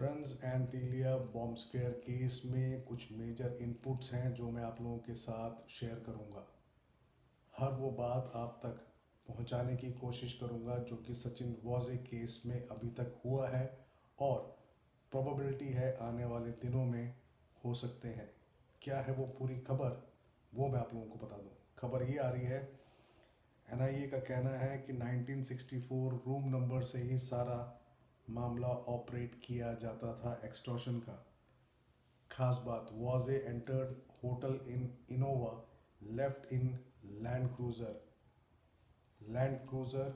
Friends, Antilia bomb square case में कुछ major inputs हैं जो मैं आप लोगों के साथ शेयर करूंगा। हर वो बात आप तक पहुंचाने की कोशिश करूंगा जो कि सचिन वाजे केस में अभी तक हुआ है और प्रोबेबिलिटी है आने वाले दिनों में हो सकते हैं। क्या है वो पूरी खबर, वो मैं आप लोगों को बता दूं। खबर ये आ रही है, एनआईए का कहना है कि 1964 रूम नंबर से ही सारा मामला ऑपरेट किया जाता था एक्सटॉर्शन का। खास बात, वाजे entered hotel in Innova, left in land cruiser. Land cruiser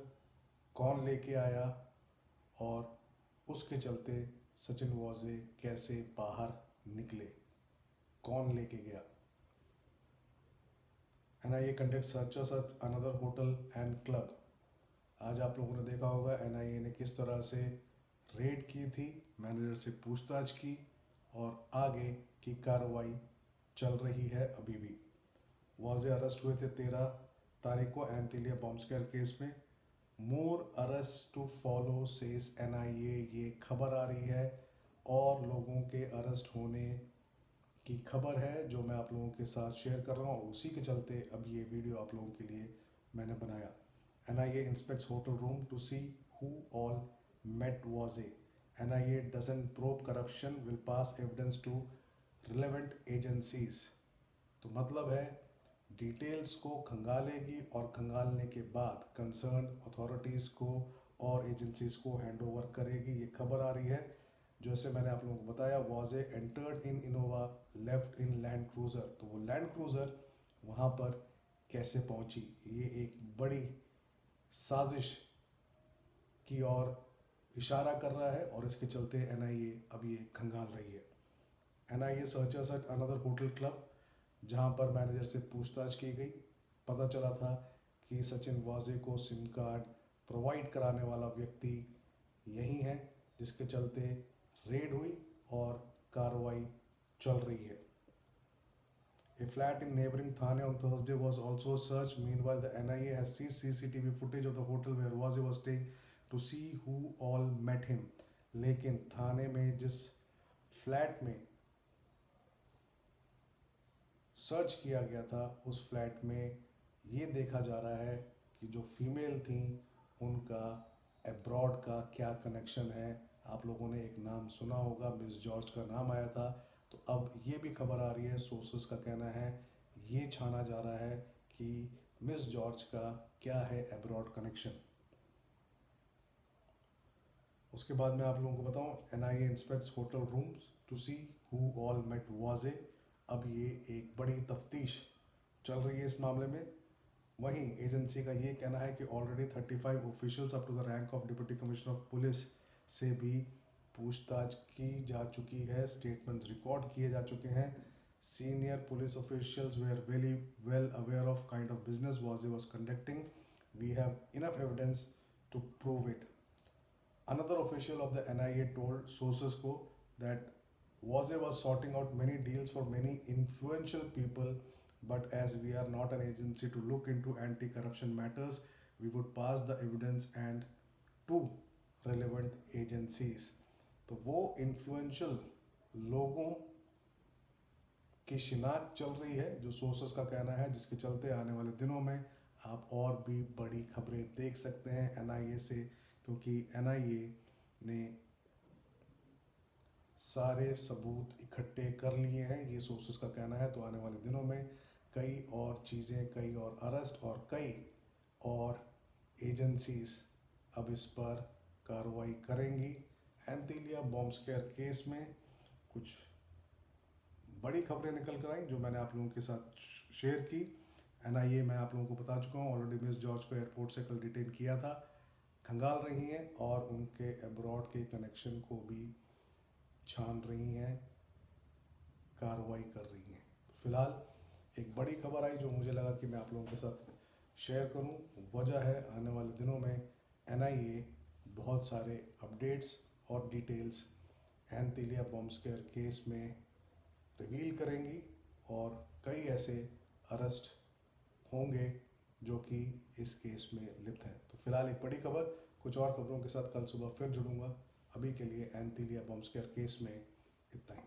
कौन लेके आया और उसके चलते सचिन वाजे कैसे बाहर निकले, कौन लेके गया। NIA conduct searches at another hotel and club. आज आप लोगों ने देखा होगा एनआईए ने किस तरह से रेड की थी, मैनेजर से पूछताछ की और आगे की कार्रवाई चल रही है अभी भी। वाजे अरेस्ट हुए थे 13 तारीख को एंटीलिया बॉम्ब स्क्वायर केस में। More arrest to follow says NIA, ये खबर आ रही है और लोगों के अरेस्ट होने की खबर है जो मैं आप लोगों के साथ शेयर कर रहा हूँ। उसी के चलते अब ये वीडियो आप लोगों के लिए मैंने बनाया। NIA inspects hotel room to see who all met Vaze. NIA doesn't probe corruption, will pass evidence to relevant agencies. तो मतलब है डिटेल्स को खंगालेगी और खंगालने के बाद कंसर्न अथॉरिटीज़ को और एजेंसीज को हैंड ओवर करेगी। ये खबर आ रही है। जैसे मैंने आप लोगों को बताया, वाजे entered in Innova, left in land cruiser. तो वो लैंड क्रूज़र वहाँ पर कैसे पहुँची, ये एक बड़ी साजिश की ओर इशारा कर रहा है और इसके चलते एनआईए अब ये खंगाल रही है। NIA searchers at another hotel club, जहां पर मैनेजर से पूछताछ की गई। पता चला था कि सचिन वाजे को सिम कार्ड प्रोवाइड कराने वाला व्यक्ति यही है, जिसके चलते रेड हुई और कार्रवाई चल रही है। A flat in neighboring Thane on Thursday was also searched. Meanwhile, the NIA has seized CCTV footage of the hotel where Waze was staying to see who all met him. लेकिन थाने में जिस flat में search किया गया था उस flat में ये देखा जा रहा है कि जो फीमेल थी उनका एब्रॉड का क्या कनेक्शन है। आप लोगों ने एक नाम सुना होगा, मिस जॉर्ज का नाम आया था। तो अब ये भी खबर आ रही है, सोर्सेस का कहना है, ये छाना जा रहा है कि मिस जॉर्ज का क्या है एब्रॉड कनेक्शन। उसके बाद मैं आप लोगों को बताऊं, NIA inspects hotel rooms to see who all met Vaze. अब ये एक बड़ी तफ्तीश चल रही है इस मामले में। वहीं एजेंसी का ये कहना है कि already 35 officials up to the rank of deputy commissioner of police से भी पूछताछ की जा चुकी है, स्टेटमेंट्स रिकॉर्ड किए जा चुके हैं। Senior police officials were very well aware of kind of business Vaze was conducting. We have enough evidence to prove it. Another official of the NIA told sources को that Waze was sorting out many deals for many influential people, but as we are not an agency to look into anti-corruption matters, we would pass the evidence and to relevant agencies. तो वो influential लोगों की शिनाख्त चल रही है, जो sources का कहना है, जिसके चलते आने वाले दिनों में आप और भी बड़ी खबरें देख सकते हैं एनआईए से, क्योंकि एनआईए ने सारे सबूत इकट्ठे कर लिए हैं, ये सोर्सेस का कहना है। तो आने वाले दिनों में कई और चीज़ें, कई और अरेस्ट और कई और एजेंसीज अब इस पर कार्रवाई करेंगी। एंटीलिया बॉम्ब स्क्वेयर केस में कुछ बड़ी खबरें निकल कर आई जो मैंने आप लोगों के साथ शेयर की। एनआईए, मैं आप लोगों को बता चुका हूँ ऑलरेडी, मिस जॉर्ज को एयरपोर्ट से कल डिटेन किया था, खंगाल रही हैं और उनके अब्रॉड के कनेक्शन को भी छान रही हैं, कार्रवाई कर रही हैं। तो फिलहाल एक बड़ी खबर आई जो मुझे लगा कि मैं आप लोगों के साथ शेयर करूं। वजह है, आने वाले दिनों में एनआईए बहुत सारे अपडेट्स और details Antilia bomb square case में रिवील करेंगी और कई ऐसे अरेस्ट होंगे जो कि इस केस में लिप्त हैं। तो फिलहाल एक बड़ी खबर, कुछ और खबरों के साथ कल सुबह फिर जुड़ूंगा। अभी के लिए एंथीलिया बॉम्ब स्क्वायर केस में इतना ही।